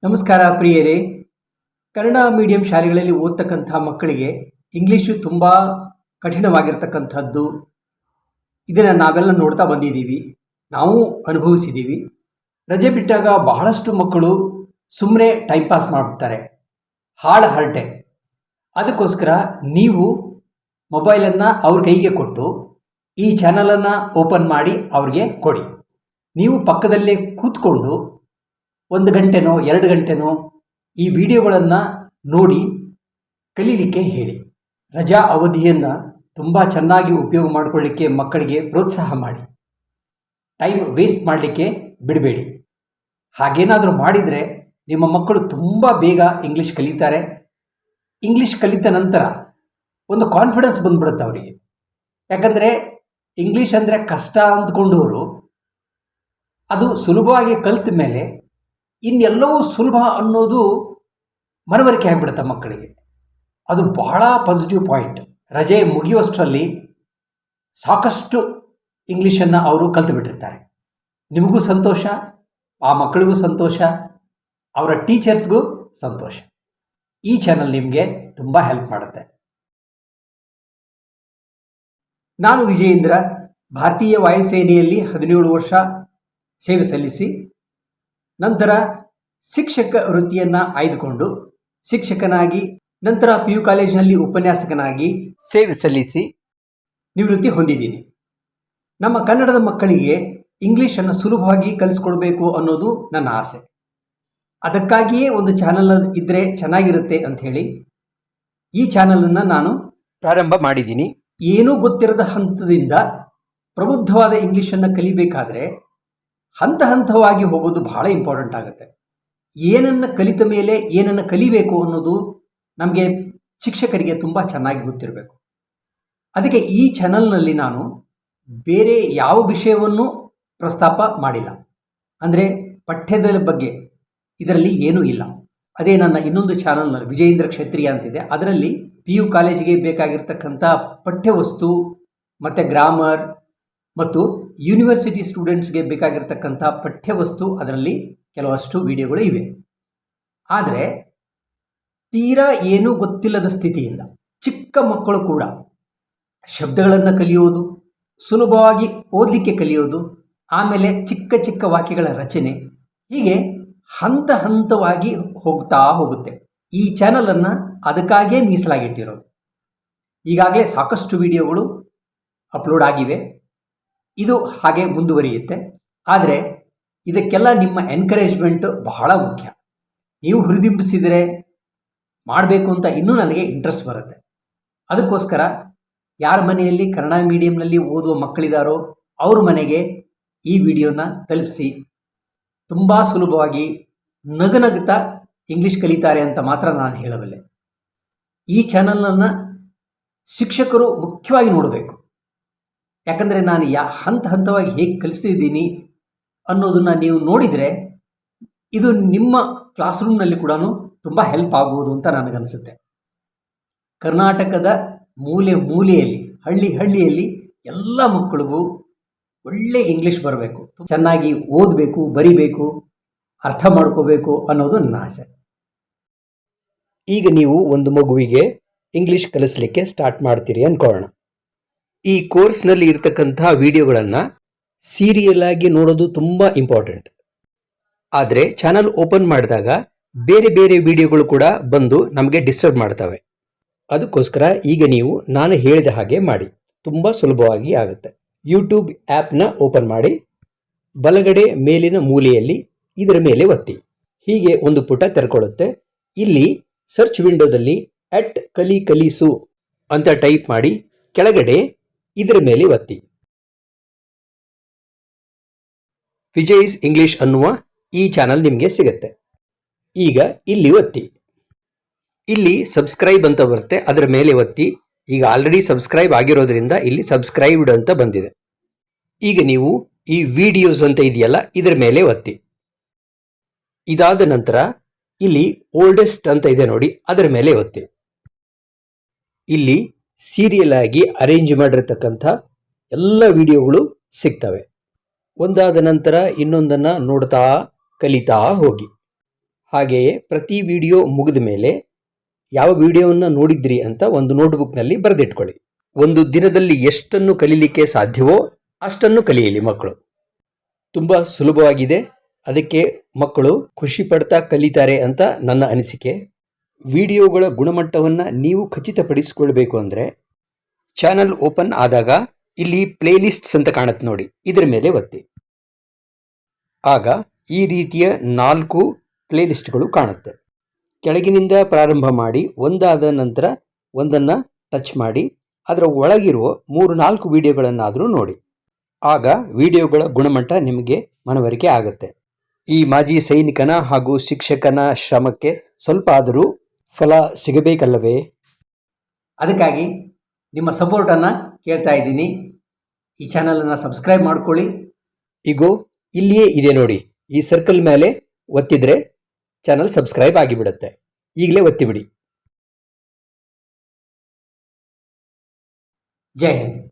ನಮಸ್ಕಾರ ಪ್ರಿಯರೇ. ಕನ್ನಡ ಮೀಡಿಯಂ ಶಾಲೆಗಳಲ್ಲಿ ಓದ್ತಕ್ಕಂಥ ಮಕ್ಕಳಿಗೆ ಇಂಗ್ಲೀಷು ತುಂಬ ಕಠಿಣವಾಗಿರ್ತಕ್ಕಂಥದ್ದು. ಇದನ್ನು ನಾವೆಲ್ಲ ನೋಡ್ತಾ ಬಂದಿದ್ದೀವಿ, ನಾವು ಅನುಭವಿಸಿದ್ದೀವಿ. ರಜೆ ಬಿಟ್ಟಾಗ ಬಹಳಷ್ಟು ಮಕ್ಕಳು ಸುಮ್ಮನೆ ಟೈಮ್ ಪಾಸ್ ಮಾಡ್ತಾರೆ, ಹಾಳು ಹರಟೆ. ಅದಕ್ಕೋಸ್ಕರ ನೀವು ಮೊಬೈಲನ್ನು ಅವ್ರ ಕೈಗೆ ಕೊಟ್ಟು ಈ ಚಾನಲನ್ನು ಓಪನ್ ಮಾಡಿ ಅವ್ರಿಗೆ ಕೊಡಿ. ನೀವು ಪಕ್ಕದಲ್ಲೇ ಕೂತ್ಕೊಂಡು 1 ಗಂಟೆನೋ 2 ಗಂಟೆನೋ ಈ ವಿಡಿಯೋಗಳನ್ನು ನೋಡಿ ಕಲೀಲಿಕ್ಕೆ ಹೇಳಿ. ರಜಾ ಅವಧಿಯನ್ನು ತುಂಬ ಚೆನ್ನಾಗಿ ಉಪಯೋಗ ಮಾಡಿಕೊಳ್ಳಿಕ್ಕೆ ಮಕ್ಕಳಿಗೆ ಪ್ರೋತ್ಸಾಹ ಮಾಡಿ. ಟೈಮ್ ವೇಸ್ಟ್ ಮಾಡಲಿಕ್ಕೆ ಬಿಡಬೇಡಿ. ಹಾಗೇನಾದರೂ ಮಾಡಿದರೆ ನಿಮ್ಮ ಮಕ್ಕಳು ತುಂಬ ಬೇಗ ಇಂಗ್ಲೀಷ್ ಕಲಿತಾರೆ. ಇಂಗ್ಲೀಷ್ ಕಲಿತ ನಂತರ ಒಂದು ಕಾನ್ಫಿಡೆನ್ಸ್ ಬಂದ್ಬಿಡುತ್ತೆ ಅವರಿಗೆ. ಯಾಕಂದರೆ ಇಂಗ್ಲೀಷ್ ಅಂದರೆ ಕಷ್ಟ ಅಂದ್ಕೊಂಡವರು ಅದು ಸುಲಭವಾಗಿ ಕಲಿತ ಮೇಲೆ ಇನ್ನೆಲ್ಲವೂ ಸುಲಭ ಅನ್ನೋದು ಮನವರಿಕೆ ಆಗಿಬಿಡುತ್ತೆ ಮಕ್ಕಳಿಗೆ. ಅದು ಬಹಳ ಪಾಸಿಟಿವ್ ಪಾಯಿಂಟ್. ರಜೆ ಮುಗಿಯುವಷ್ಟರಲ್ಲಿ ಸಾಕಷ್ಟು ಇಂಗ್ಲೀಷನ್ನು ಅವರು ಕಲಿತು ಬಿಟ್ಟಿರ್ತಾರೆ. ನಿಮಗೂ ಸಂತೋಷ, ಆ ಮಕ್ಕಳಿಗೂ ಸಂತೋಷ, ಅವರ ಟೀಚರ್ಸ್ಗೂ ಸಂತೋಷ. ಈ ಚಾನಲ್ ನಿಮಗೆ ತುಂಬ ಹೆಲ್ಪ್ ಮಾಡುತ್ತೆ. ನಾನು ವಿಜಯೇಂದ್ರ, ಭಾರತೀಯ ವಾಯುಸೇನೆಯಲ್ಲಿ 17 ವರ್ಷ ಸೇವೆ ಸಲ್ಲಿಸಿ ನಂತರ ಶಿಕ್ಷಕ ವೃತ್ತಿಯನ್ನು ಆಯ್ದುಕೊಂಡು ಶಿಕ್ಷಕನಾಗಿ, ನಂತರ PU ಕಾಲೇಜಿನಲ್ಲಿ ಉಪನ್ಯಾಸಕನಾಗಿ ಸೇವೆ ಸಲ್ಲಿಸಿ ನಿವೃತ್ತಿ ಹೊಂದಿದ್ದೀನಿ. ನಮ್ಮ ಕನ್ನಡದ ಮಕ್ಕಳಿಗೆ ಇಂಗ್ಲೀಷನ್ನು ಸುಲಭವಾಗಿ ಕಲಿಸ್ಕೊಡ್ಬೇಕು ಅನ್ನೋದು ನನ್ನ ಆಸೆ. ಅದಕ್ಕಾಗಿಯೇ ಒಂದು ಚಾನಲ್ ಇದ್ದರೆ ಚೆನ್ನಾಗಿರುತ್ತೆ ಅಂಥೇಳಿ ಈ ಚಾನಲನ್ನು ನಾನು ಪ್ರಾರಂಭ ಮಾಡಿದ್ದೀನಿ. ಏನೂ ಗೊತ್ತಿರದ ಹಂತದಿಂದ ಪ್ರಬುದ್ಧವಾದ ಇಂಗ್ಲೀಷನ್ನು ಕಲಿಬೇಕಾದ್ರೆ ಹಂತ ಹಂತವಾಗಿ ಹೋಗೋದು ಬಹಳ ಇಂಪಾರ್ಟೆಂಟ್ ಆಗುತ್ತೆ. ಏನನ್ನು ಕಲಿತ ಮೇಲೆ ಏನನ್ನು ಕಲಿಬೇಕು ಅನ್ನೋದು ನಮಗೆ ಶಿಕ್ಷಕರಿಗೆ ತುಂಬ ಚೆನ್ನಾಗಿ ಗೊತ್ತಿರಬೇಕು. ಅದಕ್ಕೆ ಈ ಚಾನಲ್ನಲ್ಲಿ ನಾನು ಬೇರೆ ಯಾವ ವಿಷಯವನ್ನು ಪ್ರಸ್ತಾಪ ಮಾಡಿಲ್ಲ. ಅಂದರೆ ಪಠ್ಯದ ಬಗ್ಗೆ ಇದರಲ್ಲಿ ಏನೂ ಇಲ್ಲ. ಅದೇ ನನ್ನ ಇನ್ನೊಂದು ಚಾನಲ್ ವಿಜಯೇಂದ್ರ ಕ್ಷತ್ರಿಯ ಅಂತಿದೆ. ಅದರಲ್ಲಿ PU ಕಾಲೇಜಿಗೆ ಬೇಕಾಗಿರ್ತಕ್ಕಂಥ ಪಠ್ಯವಸ್ತು ಮತ್ತು ಗ್ರಾಮರ್ ಮತ್ತು ಯೂನಿವರ್ಸಿಟಿ ಸ್ಟೂಡೆಂಟ್ಸ್ಗೆ ಬೇಕಾಗಿರ್ತಕ್ಕಂಥ ಪಠ್ಯವಸ್ತು ಅದರಲ್ಲಿ ಕೆಲವಷ್ಟು ವಿಡಿಯೋಗಳು ಇವೆ. ಆದರೆ ತೀರಾ ಏನೂ ಗೊತ್ತಿಲ್ಲದ ಸ್ಥಿತಿಯಿಂದ ಚಿಕ್ಕ ಮಕ್ಕಳು ಕೂಡ ಶಬ್ದಗಳನ್ನು ಕಲಿಯೋದು, ಸುಲಭವಾಗಿ ಓದಲಿಕ್ಕೆ ಕಲಿಯೋದು, ಆಮೇಲೆ ಚಿಕ್ಕ ಚಿಕ್ಕ ವಾಕ್ಯಗಳ ರಚನೆ, ಹೀಗೆ ಹಂತ ಹಂತವಾಗಿ ಹೋಗ್ತಾ ಹೋಗುತ್ತೆ. ಈ ಚಾನಲನ್ನು ಅದಕ್ಕಾಗೇ ಮೀಸಲಾಗಿಟ್ಟಿರೋದು. ಈಗಾಗಲೇ ಸಾಕಷ್ಟು ವಿಡಿಯೋಗಳು ಅಪ್ಲೋಡ್ ಆಗಿವೆ. ಇದು ಹಾಗೆ ಮುಂದುವರಿಯುತ್ತೆ. ಆದರೆ ಇದಕ್ಕೆಲ್ಲ ನಿಮ್ಮ ಎನ್ಕರೇಜ್ಮೆಂಟು ಬಹಳ ಮುಖ್ಯ. ನೀವು ಹುರಿದುಂಬಿಸಿದರೆ ಮಾಡಬೇಕು ಅಂತ ಇನ್ನೂ ನನಗೆ ಇಂಟ್ರೆಸ್ಟ್ ಬರುತ್ತೆ. ಅದಕ್ಕೋಸ್ಕರ ಯಾರ ಮನೆಯಲ್ಲಿ ಕನ್ನಡ ಮೀಡಿಯಂನಲ್ಲಿ ಓದುವ ಮಕ್ಕಳಿದಾರೋ ಅವ್ರ ಮನೆಗೆ ಈ ವಿಡಿಯೋನ ತಲುಪಿಸಿ. ತುಂಬ ಸುಲಭವಾಗಿ ನಗುತ್ತಾ ಇಂಗ್ಲೀಷ್ ಕಲಿತಾರೆ ಅಂತ ಮಾತ್ರ ನಾನು ಹೇಳಬಲ್ಲೆ. ಈ ಚಾನಲನ್ನು ಶಿಕ್ಷಕರು ಮುಖ್ಯವಾಗಿ ನೋಡಬೇಕು. ಯಾಕಂದರೆ ನಾನು ಹಂತ ಹಂತವಾಗಿ ಹೇಗೆ ಕಲಿಸ್ತಿದ್ದೀನಿ ಅನ್ನೋದನ್ನು ನೀವು ನೋಡಿದರೆ ಇದು ನಿಮ್ಮ ಕ್ಲಾಸ್ ರೂಮ್ನಲ್ಲಿ ಕೂಡ ತುಂಬ ಹೆಲ್ಪ್ ಆಗ್ಬೋದು ಅಂತ ನನಗನ್ನಿಸುತ್ತೆ. ಕರ್ನಾಟಕದ ಮೂಲೆ ಮೂಲೆಯಲ್ಲಿ, ಹಳ್ಳಿಯಲ್ಲಿ ಎಲ್ಲ ಮಕ್ಕಳಿಗೂ ಒಳ್ಳೆ ಇಂಗ್ಲೀಷ್ ಬರಬೇಕು, ಚೆನ್ನಾಗಿ ಓದಬೇಕು, ಬರಿಬೇಕು, ಅರ್ಥ ಮಾಡ್ಕೋಬೇಕು ಅನ್ನೋದು ನನ್ನ ಆಸೆ. ಈಗ ನೀವು ಒಂದು ಮಗುವಿಗೆ ಇಂಗ್ಲೀಷ್ ಕಲಿಸ್ಲಿಕ್ಕೆ ಸ್ಟಾರ್ಟ್ ಮಾಡ್ತೀರಿ ಅಂದ್ಕೊಳ್ಳೋಣ. ಈ ಕೋರ್ಸ್ನಲ್ಲಿ ಇರ್ತಕ್ಕಂಥ ವಿಡಿಯೋಗಳನ್ನು ಸೀರಿಯಲ್ ಆಗಿ ನೋಡೋದು ತುಂಬ ಇಂಪಾರ್ಟೆಂಟ್. ಆದರೆ ಚಾನಲ್ ಓಪನ್ ಮಾಡಿದಾಗ ಬೇರೆ ಬೇರೆ ವಿಡಿಯೋಗಳು ಕೂಡ ಬಂದು ನಮಗೆ ಡಿಸ್ಟರ್ಬ್ ಮಾಡ್ತವೆ. ಅದಕ್ಕೋಸ್ಕರ ಈಗ ನೀವು ನಾನು ಹೇಳಿದ ಹಾಗೆ ಮಾಡಿ, ತುಂಬ ಸುಲಭವಾಗಿ ಆಗುತ್ತೆ. ಯೂಟ್ಯೂಬ್ ಆ್ಯಪ್ನ ಓಪನ್ ಮಾಡಿ, ಬಲಗಡೆ ಮೇಲಿನ ಮೂಲೆಯಲ್ಲಿ ಇದರ ಮೇಲೆ ಒತ್ತಿ. ಹೀಗೆ ಒಂದು ಪುಟ ತೆರೆಕೊಳ್ಳುತ್ತೆ. ಇಲ್ಲಿ ಸರ್ಚ್ ವಿಂಡೋದಲ್ಲಿ @ಕಲಿಸು ಅಂತ ಟೈಪ್ ಮಾಡಿ ಕೆಳಗಡೆ ಇದರ ಮೇಲೆ ಒತ್ತಿ. ವಿಜಯ್ಸ್ ಇಂಗ್ಲಿಷ್ ಅನ್ನುವ ಈ ಚಾನಲ್ ನಿಮಗೆ ಸಿಗುತ್ತೆ. ಈಗ ಇಲ್ಲಿ ಒತ್ತಿ. ಇಲ್ಲಿ ಸಬ್ಸ್ಕ್ರೈಬ್ ಅಂತ ಬರುತ್ತೆ, ಅದರ ಮೇಲೆ ಒತ್ತಿ. ಈಗ ಆಲ್ರೆಡಿ ಸಬ್ಸ್ಕ್ರೈಬ್ ಆಗಿರೋದ್ರಿಂದ ಇಲ್ಲಿ ಸಬ್ಸ್ಕ್ರೈಬ್ಡ್ ಅಂತ ಬಂದಿದೆ. ಈಗ ನೀವು ಈ ವಿಡಿಯೋಸ್ ಅಂತ ಇದೆಯಲ್ಲ ಇದರ ಮೇಲೆ ಒತ್ತಿ. ಇದಾದ ನಂತರ ಇಲ್ಲಿ ಓಲ್ಡೆಸ್ಟ್ ಅಂತ ಇದೆ ನೋಡಿ, ಅದರ ಮೇಲೆ ಒತ್ತಿ. ಇಲ್ಲಿ ಸೀರಿಯಲ್ ಆಗಿ ಅರೇಂಜ್ ಮಾಡಿರ್ತಕ್ಕಂಥ ಎಲ್ಲ ವಿಡಿಯೋಗಳು ಸಿಗ್ತವೆ. ಒಂದಾದ ನಂತರ ಇನ್ನೊಂದನ್ನು ನೋಡ್ತಾ ಕಲಿತಾ ಹೋಗಿ. ಹಾಗೆಯೇ ಪ್ರತಿ ವಿಡಿಯೋ ಮುಗಿದ ಮೇಲೆ ಯಾವ ವಿಡಿಯೋವನ್ನು ನೋಡಿದ್ರಿ ಅಂತ ಒಂದು ನೋಟ್ಬುಕ್ನಲ್ಲಿ ಬರೆದಿಟ್ಕೊಳ್ಳಿ. ಒಂದು ದಿನದಲ್ಲಿ ಎಷ್ಟನ್ನು ಕಲೀಲಿಕ್ಕೆ ಸಾಧ್ಯವೋ ಅಷ್ಟನ್ನು ಕಲಿಯಲಿ ಮಕ್ಕಳು. ತುಂಬ ಸುಲಭವಾಗಿದೆ, ಅದಕ್ಕೆ ಮಕ್ಕಳು ಖುಷಿ ಪಡ್ತಾ ಕಲಿತಾರೆ ಅಂತ ನನ್ನ ಅನಿಸಿಕೆ. ವಿಡಿಯೋಗಳ ಗುಣಮಟ್ಟವನ್ನು ನೀವು ಖಚಿತಪಡಿಸಿಕೊಳ್ಬೇಕು ಅಂದರೆ ಚಾನಲ್ ಓಪನ್ ಆದಾಗ ಇಲ್ಲಿ ಪ್ಲೇಲಿಸ್ಟ್ಸ್ ಅಂತ ಕಾಣುತ್ತೆ ನೋಡಿ, ಇದರ ಮೇಲೆ ಒತ್ತಿ. ಆಗ ಈ ರೀತಿಯ 4 ಪ್ಲೇಲಿಸ್ಟ್ಗಳು ಕಾಣುತ್ತೆ. ಕೆಳಗಿನಿಂದ ಪ್ರಾರಂಭ ಮಾಡಿ ಒಂದಾದ ನಂತರ ಒಂದನ್ನು ಟಚ್ ಮಾಡಿ ಅದರ ಒಳಗಿರುವ 3-4 ವಿಡಿಯೋಗಳನ್ನಾದರೂ ನೋಡಿ. ಆಗ ವಿಡಿಯೋಗಳ ಗುಣಮಟ್ಟ ನಿಮಗೆ ಮನವರಿಕೆ ಆಗುತ್ತೆ. ಈ ಮಾಜಿ ಸೈನಿಕನ ಹಾಗೂ ಶಿಕ್ಷಕನ ಶ್ರಮಕ್ಕೆ ಸ್ವಲ್ಪ ಆದರೂ ಫಲ ಸಿಗಬೇಕಲ್ಲವೇ? ಅದಕ್ಕಾಗಿ ನಿಮ್ಮ ಸಪೋರ್ಟನ್ನು ಕೇಳ್ತಾ ಇದ್ದೀನಿ. ಈ ಚಾನಲನ್ನು ಸಬ್ಸ್ಕ್ರೈಬ್ ಮಾಡ್ಕೊಳ್ಳಿ. ಈಗೋ ಇಲ್ಲಿಯೇ ಇದೆ ನೋಡಿ, ಈ ಸರ್ಕಲ್ ಮೇಲೆ ಒತ್ತಿದರೆ ಚಾನಲ್ ಸಬ್ಸ್ಕ್ರೈಬ್ ಆಗಿಬಿಡುತ್ತೆ. ಈಗಲೇ ಒತ್ತಿಬಿಡಿ. ಜೈ ಹಿಂದ್.